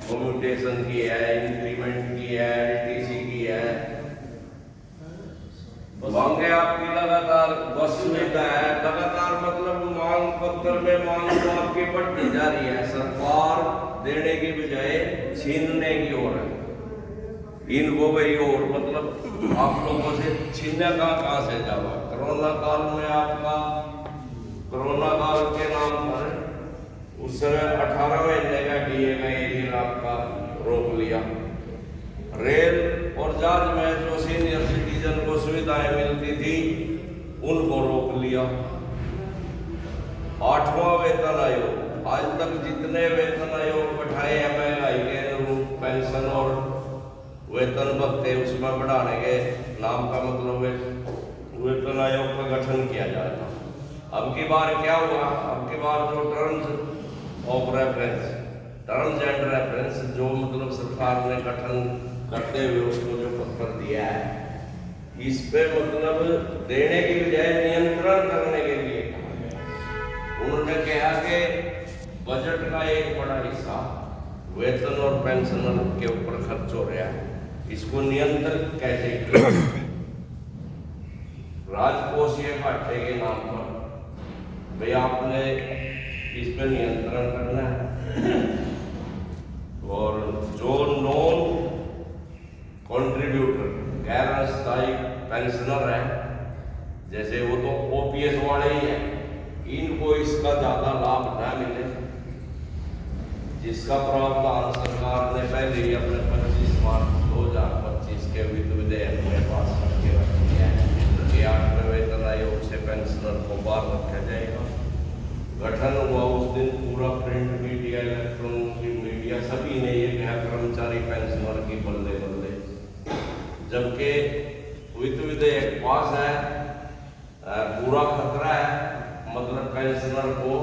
Commutation की है, increment की है, एलटीसी की है, मांगे आपकी लगातार बस सुविधा है। लगातार मतलब मांग पत्र में मांग तो आपकी बढ़ती जा रही है, सरकार देने की बजाय छीनने की ओर है। इनको वही और मतलब आप लोगों से छीनने का कहाँ से जावा। कोरोना काल में आपका कोरोना काल के नाम पर उस समय 18 महीने का डीए का एरिया आपका रोक लिया। रेल और जहाज में जो सीनियर सिटीजन को सुविधाएं मिलती थी उनको रोक लिया। 8वां वेतन आयोग, आज तक जितने वेतन आयोग बैठाए हैं महंगाई के अनुरूप पेंशन और वेतन भत्ते उसमें बढ़ाने के नाम का मतलब वेतन आयोग का गठन किया जाएगा। अब की बार क्या हुआ, अब की बार जो terms of reference, terms and reference जो मतलब सरकार ने गठन करते हुए उसको जो पत्र दिया है, इस पे मतलब देने की बजाय नियंत्रण करने के लिए उन्होंने कहा कि बजट का एक बड़ा हिस्सा वेतन और पेंशनर के ऊपर खर्च हो रहा है, इसको नियंत्रित कैसे किया। राजकोषीय घाटे के नाम पर भाई आपने इस पर नियंत्रण करना है। और जो नॉन कंट्रीब्यूटर गैर अस्थायी पेंशनर है, जैसे वो तो ओपीएस वाले ही है, इनको इसका ज्यादा लाभ न मिले, जिसका प्रावधान सरकार ने पहले ही अपने 25 मार्च 2025 के वित्त विधेयक में पास करके रख दिया है कि 8वें वेतन आयोग से पेंशनर को बाहर रखा जाएगा। गठन हुआ उस दिन पूरा प्रिंट मीडिया, इलेक्ट्रॉनिक मीडिया सभी ने ये कहा कर्मचारी पेंशनर की बल्ले बल्ले, जबकि वित्त विधेयक पास है, पूरा खतरा है मतलब पेंशनर को।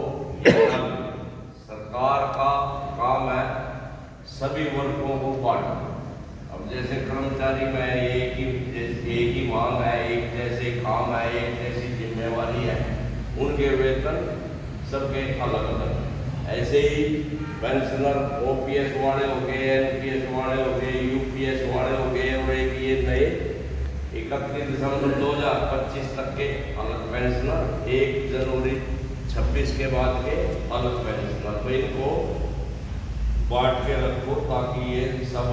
सरकार का काम है सभी वर्गों को बांटना। अब जैसे कर्मचारी में एक ही मांग है, एक जैसे काम है, एक जैसी जिम्मेवारी है, उनके वेतन सबके अलग अलग। ऐसे ही पेंशनर ओपीएस वाले हो गए, एनपीएस वाले हो गए, यूपीएस वाले हो गए, और एक ये नए 31 दिसंबर 2025 तक के अलग पेंशनर, 1 जनवरी 26 के बाद के अलग पेंशनर। तो इनको बांट के रखो ताकि ये सब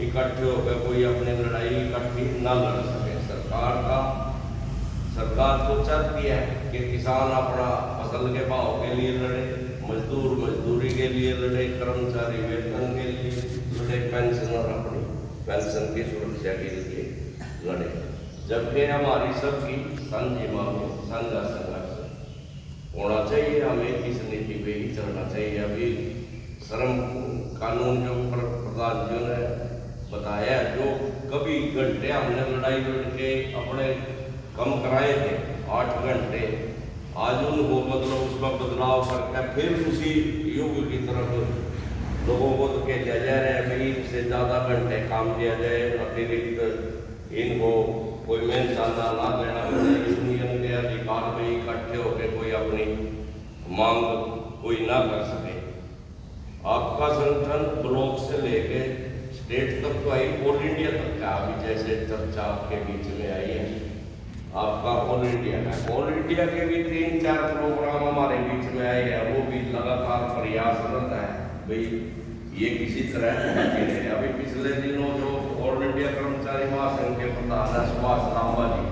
इकट्ठे होकर कोई अपनी लड़ाई इकट्ठी न लड़ सके। सरकार तो चाहती है कि किसान अपना फसल के भाव के लिए लड़े, मजदूर मजदूरी के लिए लड़े, कर्मचारी वेतन के लिए लड़े, पेंशनर अपनी पेंशन की सुरक्षा के लिए लड़े। जबकि हमारी सबकी साझी मांग, साझा संघर्ष होना चाहिए। हमें इस नीति पे ही चलना चाहिए। अभी श्रम कानून जो प्रधान जी ने बताया, जो कभी घंटे हमने लड़ाई लड़के अपने कम कराए थे 8 घंटे, आज उनको मतलब उसमें बदलाव करके फिर उसी युग की तरफ लोगों को तो क्या जा रहा है भाई इससे ज़्यादा घंटे काम दिया जाए, अतिरिक्त इनको कोई मेहनताना ना देना पड़े। यूनियन के अधिकार में इकट्ठे होकर कोई अपनी मांग कोई ना कर सके। आपका संगठन ब्लॉक से लेके स्टेट तक तो आई, ऑल इंडिया तक का अभी जैसे चर्चा आपके बीच में आई है, आपका ऑल इंडिया का, ऑल इंडिया के भी 3-4 प्रोग्राम हमारे बीच में आए हैं। वो भी लगातार प्रयासरत है भाई ये किसी तरह अभी पिछले दिनों जो ऑल इंडिया कर्मचारी महासंघ के प्रधान है सुभाष लांबा जी,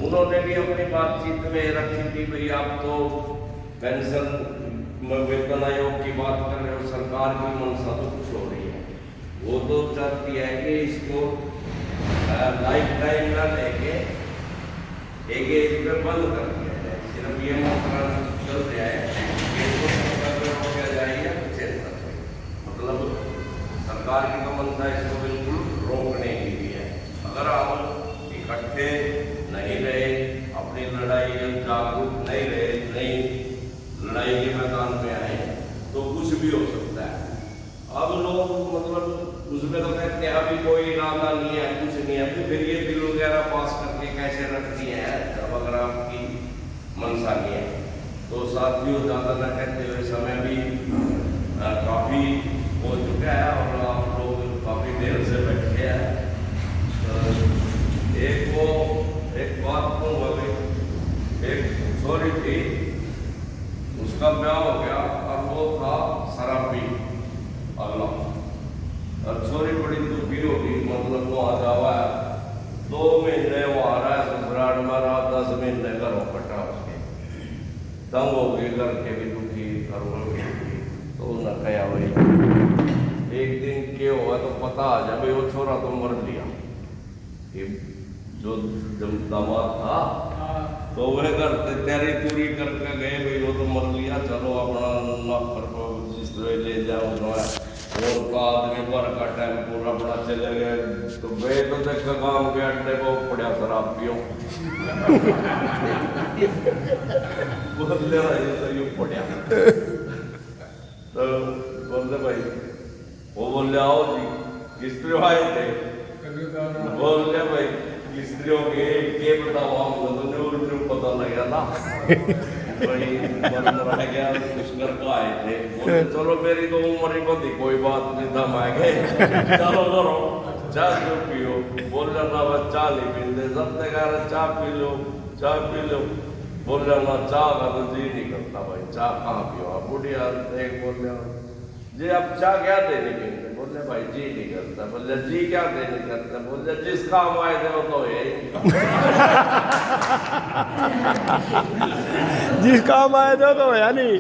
उन्होंने भी अपनी बातचीत में रखी थी भाई आप तो पेंशन वेतन आयोग की बात कर रहे हो, सरकार की मंशा तो कुछ हो रही है। वो तो चाहती है कि इसको लाइफ टाइम ना लेके एक एज पे बंद कर दिया जाए। सिर्फ ये मौका चल रहा है कि इसको हो गया जाएगा मतलब सरकार की तो मंशा इसको बिल्कुल रोकने की भी है। अगर हम इकट्ठे नहीं रहे, अपनी लड़ाई जागरूक नहीं रहे, नहीं लड़ाई के मैदान में आए तो कुछ भी हो सकता है। अब लोग मतलब उसमें तो कहते हैं अभी कोई इरादा नहीं है, कुछ नहीं है, तो फिर ये बिल वगैरह पास करके कैसे रखती है जब अगर आपकी मंशा नहीं है। तो साथियों ज़्यादा न कहते हुए समय भी काफ़ी हो हो चुका है और आप लोग काफ़ी देर से बैठे हैं। एक बात कहूँगा भाई, एक छोरी थी, उसका ब्याह हो गया और वो था शराबी अगला, और छोरी बड़ी दुखी होगी, मतलब वो आ जावा है 2 महीने वो आ रहा है ससुराल में रहा, 10 महीने घरों कटा उसके, तंग हो गए, घर के भी दुखी, घर में भी दुखी। तो न कहा भाई एक दिन क्या हुआ तो पता आ जाए भाई वो छोरा तो मर लिया, कि जो दामाद था तो वह घर तैयारी पूरी करके गए भाई वो तो मर लिया, चलो अपना नौकर को जिस तरह ले जाओ और का आदमी भर का टाइम पूरा बड़ा चले गए, तो गए तो देख गाँव के अड्डे को पड़ा शराब पियो बोलते भाई तो यूँ पड़ा, तो बोलते भाई, वो बोले आओ जी किस्त्री आए थे, बोलते भाई किस्त्रियों के बताओ हमको तो नहीं पता लगा था भाई रह गया, कुछ घर का आए थे, बोले चलो मेरी तो उम्र ही बंदी, कोई बात नहीं, दम आ गए, चलो करो चाय क्यों पियो, बोल जाना बस चाय नहीं पीते, सब कह रहे चाय पी लो, चाय पी लो, बोल जाना चाय का तो जी नहीं करता भाई, चाय कहाँ पियो आप, बुढ़िया देख बोल जी आप चाय क्या देने पीते, बोले भाई जी नहीं करता, बोले जी क्या देने करता, बोले जिस काम आए थे वो तो है जिस काम आए थे तो है नहीं।